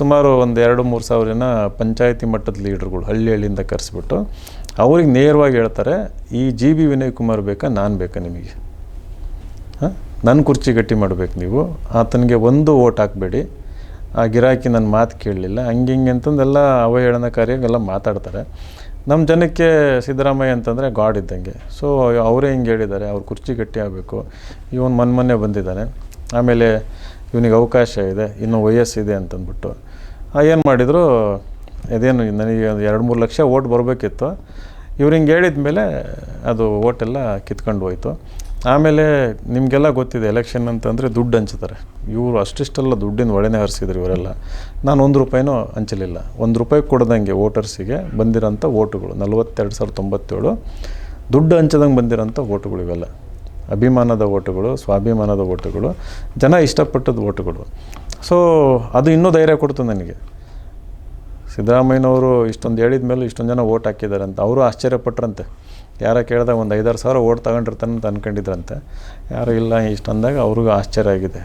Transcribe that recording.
ಸುಮಾರು ಒಂದು 2-3 ಸಾವಿರ ಜನ ಪಂಚಾಯತಿ ಮಟ್ಟದ ಲೀಡರ್ಗಳು ಹಳ್ಳಿಯಿಂದ ಕರೆಸಿಬಿಟ್ಟು ಅವ್ರಿಗೆ ನೇರವಾಗಿ ಹೇಳ್ತಾರೆ, ಈ ಜಿ ಬಿ ವಿನಯ್ ಕುಮಾರ್ ಬೇಕಾ, ನಾನು ಬೇಕಾ ನಿಮಗೆ? ನನ್ನ ಕುರ್ಚಿ ಗಟ್ಟಿ ಮಾಡಬೇಕು ನೀವು, ಆತನಿಗೆ ಒಂದು ಓಟ್ ಹಾಕಬೇಡಿ, ಆ ಗಿರಾಕಿ ನನ್ನ ಮಾತು ಕೇಳಲಿಲ್ಲ, ಹಂಗೆ ಅಂತಂದೆಲ್ಲ ಅವಹೇಳನಕಾರಿಯಾಗೆಲ್ಲ ಮಾತಾಡ್ತಾರೆ. ನಮ್ಮ ಜನಕ್ಕೆ ಸಿದ್ದರಾಮಯ್ಯ ಅಂತಂದರೆ ಗಾಡ್ ಇದ್ದಂಗೆ. ಸೊ ಅವರೇ ಹಿಂಗೆ ಹೇಳಿದ್ದಾರೆ, ಅವ್ರ ಕುರ್ಚಿ ಗಟ್ಟಿ ಆಗಬೇಕು, ಇವನು ಮೊನ್ನೆ ಬಂದಿದ್ದಾನೆ, ಆಮೇಲೆ ಇವನಿಗೆ ಅವಕಾಶ ಇದೆ, ಇನ್ನೂ ವಯಸ್ಸಿದೆ ಅಂತಂದ್ಬಿಟ್ಟು ಏನು ಮಾಡಿದರು, ಇದೇನು ನನಗೆ 2-3 ಲಕ್ಷ ಓಟ್ ಬರಬೇಕಿತ್ತು, ಇವ್ರು ಹಿಂಗೆ ಹೇಳಿದ ಮೇಲೆ ಅದು ಓಟೆಲ್ಲ ಕಿತ್ಕೊಂಡು ಹೋಯ್ತು. ಆಮೇಲೆ ನಿಮಗೆಲ್ಲ ಗೊತ್ತಿದೆ, ಎಲೆಕ್ಷನ್ ಅಂತಂದರೆ ದುಡ್ಡು ಹಂಚ್ತಾರೆ. ಇವರು ಅಷ್ಟಿಷ್ಟೆಲ್ಲ ದುಡ್ಡಿನ ಒಳನೇ ಹರಿಸಿದ್ರು ಇವರೆಲ್ಲ. ನಾನು 1 ರೂಪಾಯಿನೂ ಹಂಚಲಿಲ್ಲ. 1 ರೂಪಾಯಿ ಕೊಡ್ದಂಗೆ ವೋಟರ್ಸಿಗೆ ಬಂದಿರೋಂಥ ಓಟುಗಳು 42,097 ದುಡ್ಡು ಹಂಚದಂಗೆ ಬಂದಿರೋಂಥ ಓಟುಗಳು ಇವೆಲ್ಲ. ಅಭಿಮಾನದ ಓಟುಗಳು, ಸ್ವಾಭಿಮಾನದ ಓಟುಗಳು, ಜನ ಇಷ್ಟಪಟ್ಟದ ಓಟುಗಳು. ಸೊ ಅದು ಇನ್ನೂ ಧೈರ್ಯ ಕೊಡ್ತು ನನಗೆ. ಸಿದ್ದರಾಮಯ್ಯನವರು ಇಷ್ಟೊಂದು ಹೇಳಿದ ಮೇಲೆ ಇಷ್ಟೊಂದು ಜನ ಓಟ್ ಹಾಕಿದ್ದಾರೆ ಅಂತ ಅವರು ಆಶ್ಚರ್ಯಪಟ್ರಂತೆ. ಯಾರ ಕೇಳಿದಾಗ ಒಂದು 5-6 ಸಾವಿರ ಓಟ್ ತಗೊಂಡಿರ್ತಾನೆ ಅಂತ ಅಂದ್ಕೊಂಡಿದ್ರಂತೆ. ಯಾರು ಇಲ್ಲ ಇಷ್ಟು ಅಂದಾಗ ಅವ್ರಿಗೂ ಆಶ್ಚರ್ಯ ಆಗಿದೆ.